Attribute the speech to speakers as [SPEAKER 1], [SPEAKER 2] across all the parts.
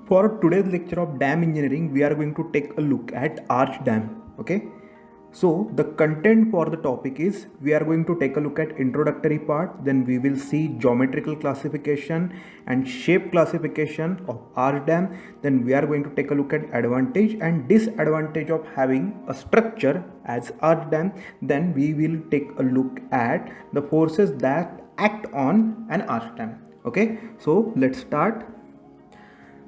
[SPEAKER 1] For today's lecture of dam engineering, we are going to take a look at arch dam. Okay. So the content for the topic is we are going to take a look at introductory part, then we will see geometrical classification and shape classification of arch dam. Then we are going to take a look at advantage and disadvantage of having a structure as arch dam. Then we will take a look at the forces that act on an arch dam. Okay, so let's start.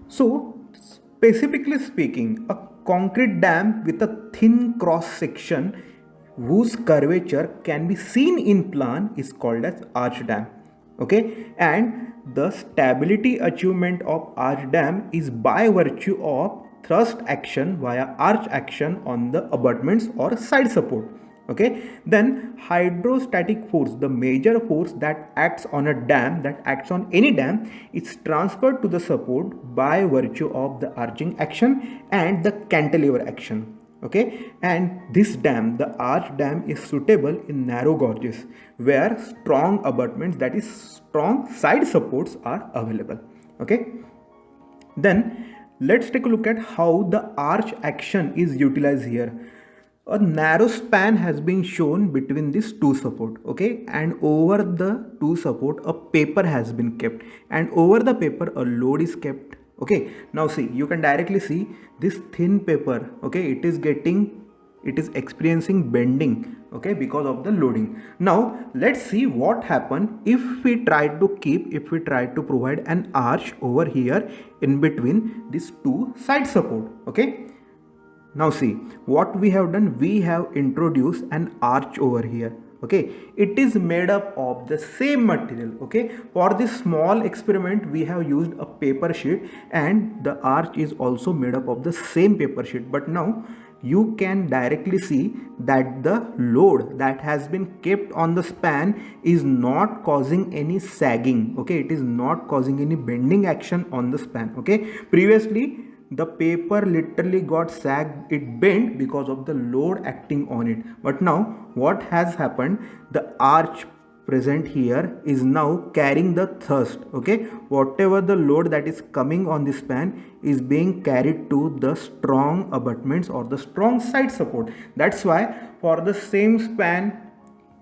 [SPEAKER 1] So, specifically speaking, a concrete dam with a thin cross section whose curvature can be seen in plan is called as arch dam. Okay, and the stability achievement of arch dam is by virtue of thrust action via arch action on the abutments or side support. Okay, then hydrostatic force, the major force that acts on a dam, that acts on any dam, is transferred to the support by virtue of the arching action and the cantilever action. Okay, and this dam, the arch dam, is suitable in narrow gorges where strong abutments, that is strong side supports, are available. Okay, then let's take a look at how the arch action is utilized here. A narrow span has been shown between these two support, okay, and over the two support a paper has been kept, and over the paper a load is kept. Okay, now see, you can directly see this thin paper. Okay, it is experiencing bending, okay, because of the loading. Now let's see what happen if we try to provide an arch over here in between these two side support. Okay, now see what we have done. We have introduced an arch over here. Okay, it is made up of the same material. Okay, for this small experiment we have used a paper sheet, and the arch is also made up of the same paper sheet. But now you can directly see that the load that has been kept on the span is not causing any sagging. Okay, it is not causing any bending action on the span. Okay, previously the paper literally got sagged, it bent because of the load acting on it. But now what has happened, the arch present here is now carrying the thrust. Okay, whatever the load that is coming on this span is being carried to the strong abutments or the strong side support. That's why for the same span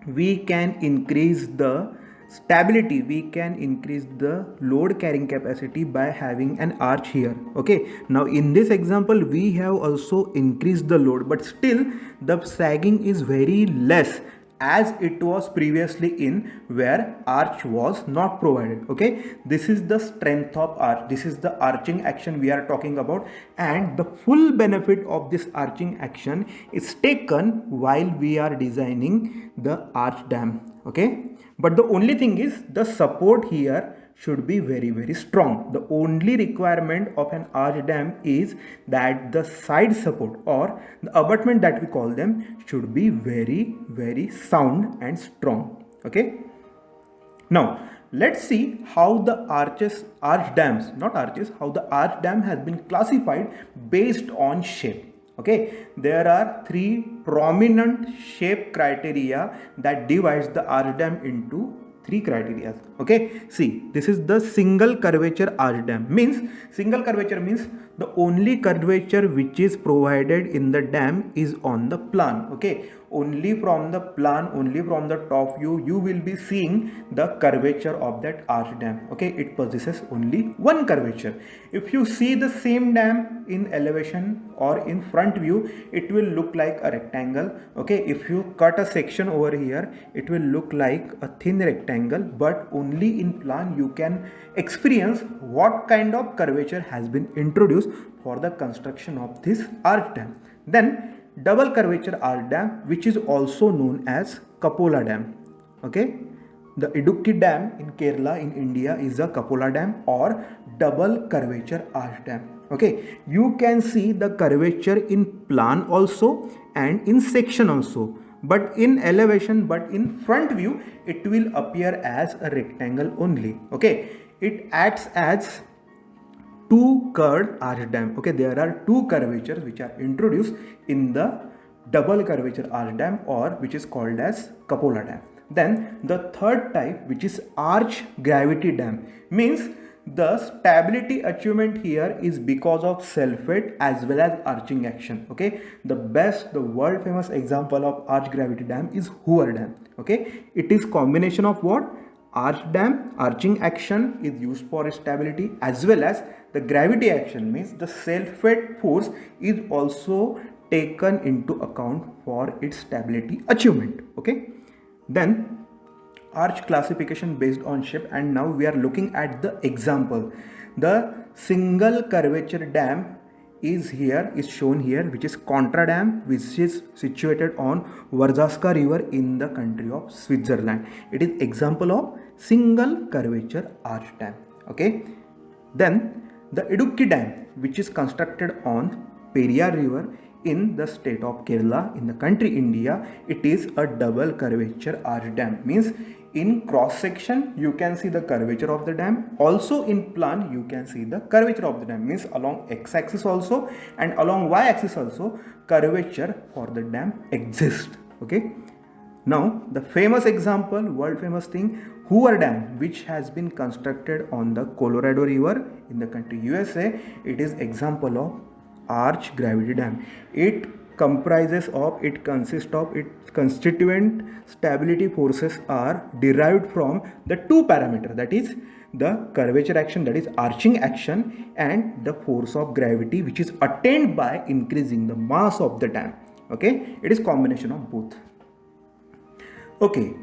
[SPEAKER 1] we can increase the stability, we can increase the load carrying capacity by having an arch here. Okay, now in this example we have also increased the load, but still the sagging is very less as it was previously in where arch was not provided. Okay, this is the strength of arch, this is the arching action we are talking about, and the full benefit of this arching action is taken while we are designing the arch dam. Okay, but the only thing is the support here should be very strong. The only requirement of an arch dam is that the side support or the abutment that we call them should be very sound and strong. Okay, now let's see how the how the arch dam has been classified based on shape. Okay, there are three prominent shape criteria that divides the arch dam into three criteria. Okay, see, this is the single curvature arch dam. Means single curvature means the only curvature which is provided in the dam is on the plan. Okay, only from the plan, only from the top view you will be seeing the curvature of that arch dam. Okay, it possesses only one curvature. If you see the same dam in elevation or in front view, it will look like a rectangle. Okay, if you cut a section over here, it will look like a thin rectangle, but only in plan you can experience what kind of curvature has been introduced for the construction of this arch dam. Then double curvature arch dam, which is also known as Cupola dam. Okay, the Idukki dam in Kerala in India is a Cupola dam or double curvature arch dam. Okay, you can see the curvature in plan also and in section also, but in elevation, but in front view it will appear as a rectangle only. Okay, it acts as two curved arch dam. Okay, there are two curvatures which are introduced in the double curvature arch dam, or which is called as Cupola dam. Then the third type, which is arch gravity dam, means The stability achievement here is because of self-weight as well as arching action. Okay, the world famous example of arch gravity dam is Hoover Dam. Okay, it is combination of what? Arch dam, arching action is used for stability, as well as the gravity action, means the self-weight force is also taken into account for its stability achievement. Okay, then arch classification based on shape, and now we are looking at the example. The single curvature dam is shown here, which is Contra Dam, which is situated on Varzaska river in the country of Switzerland. It is example of single curvature arch dam. Okay, then the Idukki Dam, which is constructed on Periyar river in the state of Kerala in the country India, it is a double curvature arch dam. Means in cross section you can see the curvature of the dam, also in plan you can see the curvature of the dam. Means along x axis also and along y axis also curvature for the dam exists. Okay, now the famous example, world famous thing, Hoover Dam, which has been constructed on the Colorado River in the country USA. It is example of arch gravity dam. It consists of its constituent stability forces are derived from the two parameters, that is the curvature action, that is arching action, and the force of gravity, which is attained by increasing the mass of the dam. Okay, it is combination of both. Okay,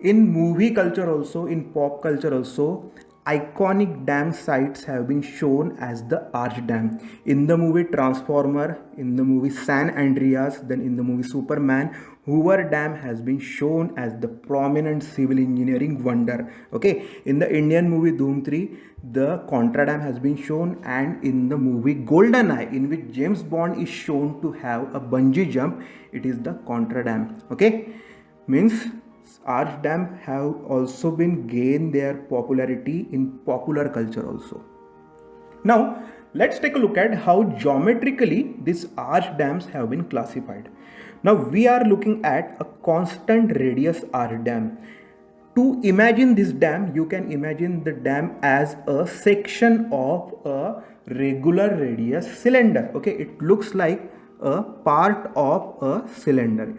[SPEAKER 1] in movie culture also, in pop culture also, iconic dam sites have been shown as the arch dam. In the movie Transformer, in the movie San Andreas, then in the movie Superman, Hoover Dam has been shown as the prominent civil engineering wonder. Okay, in the Indian movie Dhoom 3, the Contra Dam has been shown, and in the movie GoldenEye, in which James Bond is shown to have a bungee jump, it is the Contra Dam. Okay, means arch dam have also been gained their popularity in popular culture also. Now let's take a look at how geometrically these arch dams have been classified. Now we are looking at a constant radius arch dam. To imagine this dam, you can imagine the dam as a section of a regular radius cylinder. Okay, it looks like a part of a cylinder.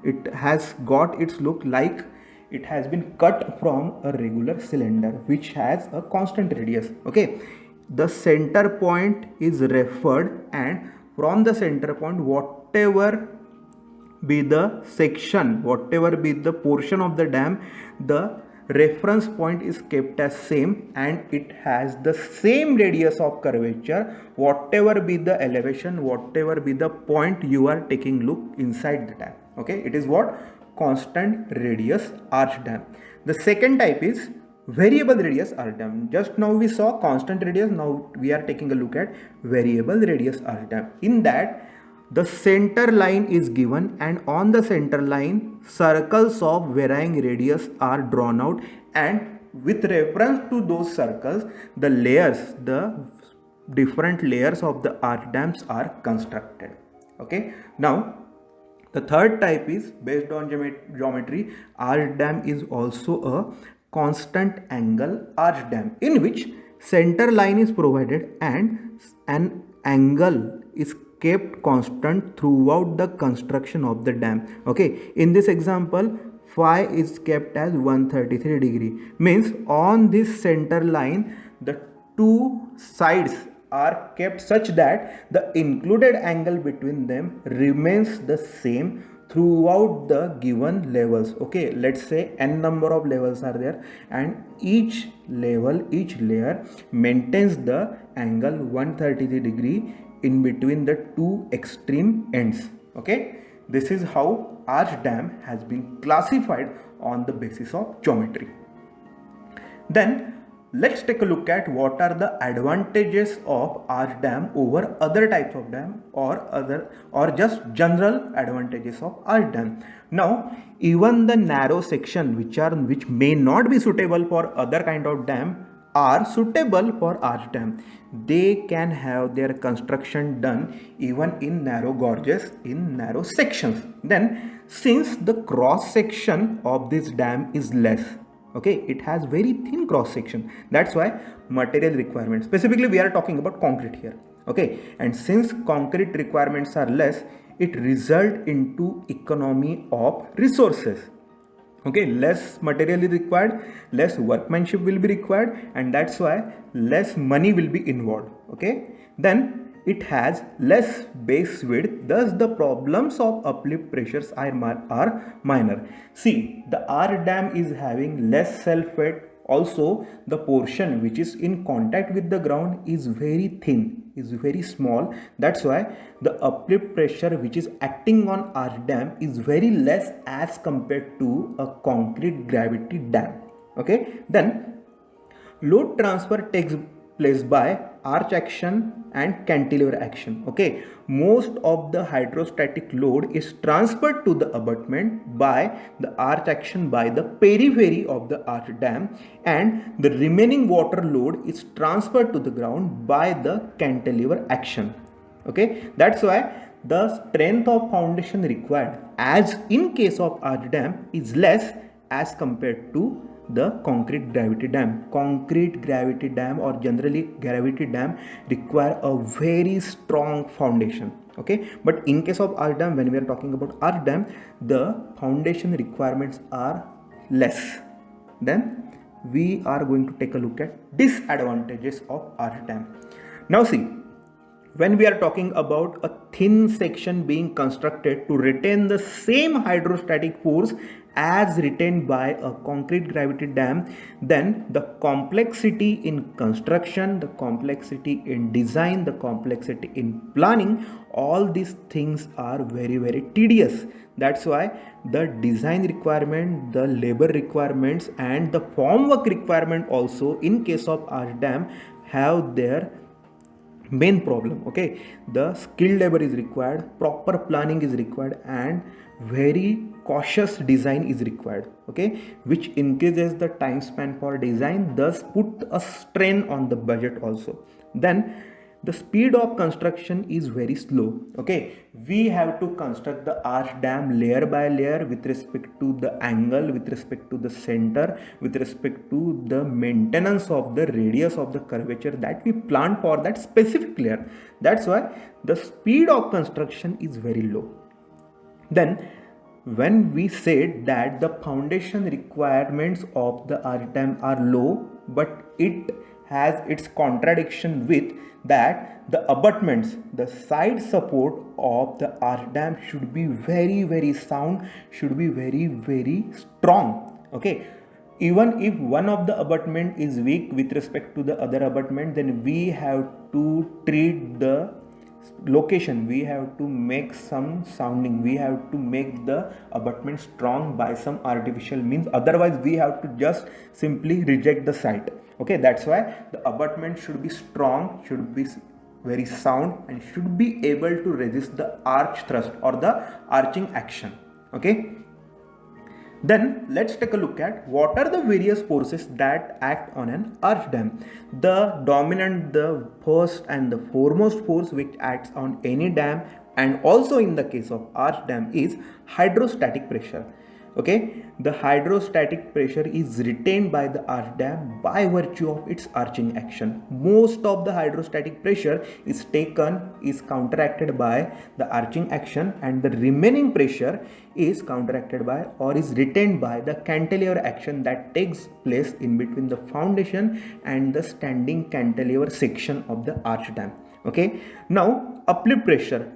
[SPEAKER 1] It has got its look like it has been cut from a regular cylinder which has a constant radius. Okay, the center point is referred, and from the center point, whatever be the section, whatever be the portion of the dam, the reference point is kept as same, and it has the same radius of curvature, whatever be the elevation, whatever be the point you are taking look inside the dam. Okay, it is what? Constant radius arch dam. The second type is variable radius arch dam. Just now we saw constant radius, now we are taking a look at variable radius arch dam. In that, the center line is given, and on the center line circles of varying radius are drawn out, and with reference to those circles, the different layers of the arch dams are constructed. Okay, now the third type is based on geometry. Arch dam is also a constant angle arch dam, in which center line is provided and an angle is kept constant throughout the construction of the dam. Okay, in this example, phi is kept as 133 degree. Means on this center line, the two sides are kept such that the included angle between them remains the same throughout the given levels. Okay, let's say n number of levels are there, and each layer maintains the angle 133 degree in between the two extreme ends. Okay, this is how arch dam has been classified on the basis of geometry. Then let's take a look at what are the advantages of arch dam over other types of dam, or just general advantages of arch dam. Now, even the narrow section which may not be suitable for other kind of dam are suitable for arch dam. They can have their construction done even in narrow gorges, in narrow sections. Then, since the cross section of this dam is less, Okay, it has very thin cross section. That's why material requirements, specifically we are talking about concrete here. Okay, and since concrete requirements are less, it result into economy of resources. Okay, less material is required, less workmanship will be required, and that's why less money will be involved. Okay, then it has less base width, thus the problems of uplift pressures are minor. See, the R dam is having less self weight. Also, the portion which is in contact with the ground is very thin, is very small. That's why the uplift pressure which is acting on arch dam is very less as compared to a concrete gravity dam. Okay, then load transfer takes place by arch action and cantilever action. Okay, most of the hydrostatic load is transferred to the abutment by the arch action by the periphery of the arch dam, and the remaining water load is transferred to the ground by the cantilever action. Okay, that's why the strength of foundation required, as in case of arch dam, is less as compared to the concrete gravity dam. Concrete gravity dam or generally gravity dam require a very strong foundation. Okay, but in case of arch dam, when we are talking about arch dam, the foundation requirements are less. Then we are going to take a look at disadvantages of arch dam. Now see, when we are talking about a thin section being constructed to retain the same hydrostatic force as retained by a concrete gravity dam, then the complexity in construction, the complexity in design, the complexity in planning, all these things are very, very tedious. That's why the design requirement, the labor requirements, and the formwork requirement also in case of arch dam have their main problem. Okay, the skilled labor is required, proper planning is required, and very cautious design is required. Okay, which increases the time span for design, thus put a strain on the budget also. Then the speed of construction is very slow. Okay, we have to construct the arch dam layer by layer with respect to the angle, with respect to the center, with respect to the maintenance of the radius of the curvature that we planned for that specific layer. That's why the speed of construction is very low. Then when we said that the foundation requirements of the arch dam are low, but it has its contradiction with that the abutments, the side support of the arch dam should be very, very sound, should be very, very strong. Okay, even if one of the abutment is weak with respect to the other abutment, then we have to treat the location, we have to make some sounding, we have to make the abutment strong by some artificial means, otherwise we have to just simply reject the site. Okay, that's why the abutment should be strong, should be very sound, and should be able to resist the arch thrust or the arching action. Okay, then let's take a look at what are the various forces that act on an arch dam. The dominant, the first and the foremost force which acts on any dam, and also in the case of arch dam, is hydrostatic pressure. Okay, the hydrostatic pressure is retained by the arch dam by virtue of its arching action. Most of the hydrostatic pressure is counteracted by the arching action, and the remaining pressure is counteracted by or is retained by the cantilever action that takes place in between the foundation and the standing cantilever section of the arch dam. Okay, now uplift pressure.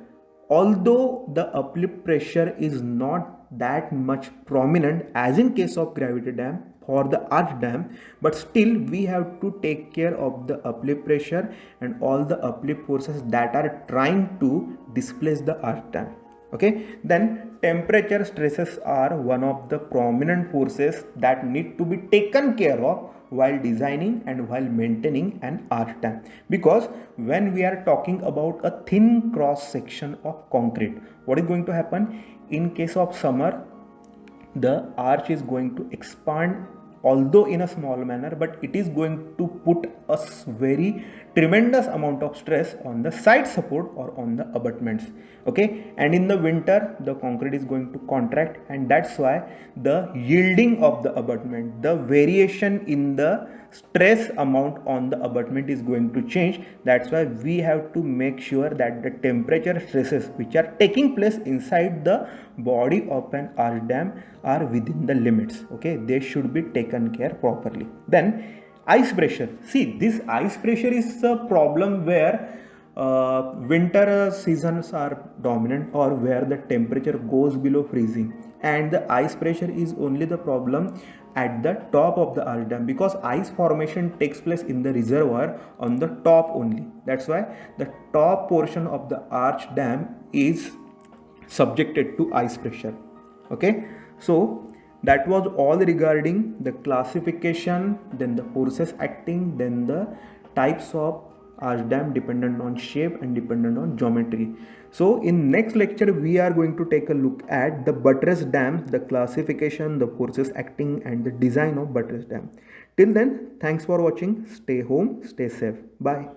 [SPEAKER 1] Although the uplift pressure is not that much prominent as in case of gravity dam for the arch dam, but still we have to take care of the uplift pressure and all the uplift forces that are trying to displace the arch dam. Okay, then temperature stresses are one of the prominent forces that need to be taken care of while designing and while maintaining an arch dam, because when we are talking about a thin cross section of concrete, what is going to happen in case of summer? The arch is going to expand, although in a small manner, but it is going to put a very tremendous amount of stress on the side support or on the abutments. Okay, and in the winter the concrete is going to contract, and that's why the yielding of the abutment, the variation in the stress amount on the abutment is going to change. That's why we have to make sure that the temperature stresses which are taking place inside the body of an arch dam are within the limits. Okay, they should be taken care properly. Then ice pressure. See, this ice pressure is a problem where winter seasons are dominant, or where the temperature goes below freezing, and the ice pressure is only the problem at the top of the arch dam, because ice formation takes place in the reservoir on the top only. That's why the top portion of the arch dam is subjected to ice pressure. Okay, so that was all regarding the classification, then the forces acting, then the types of arch dam dependent on shape and dependent on geometry. So in next lecture we are going to take a look at the buttress dam, the classification, the forces acting, and the design of buttress dam. Till then, thanks for watching. Stay home, stay safe. Bye.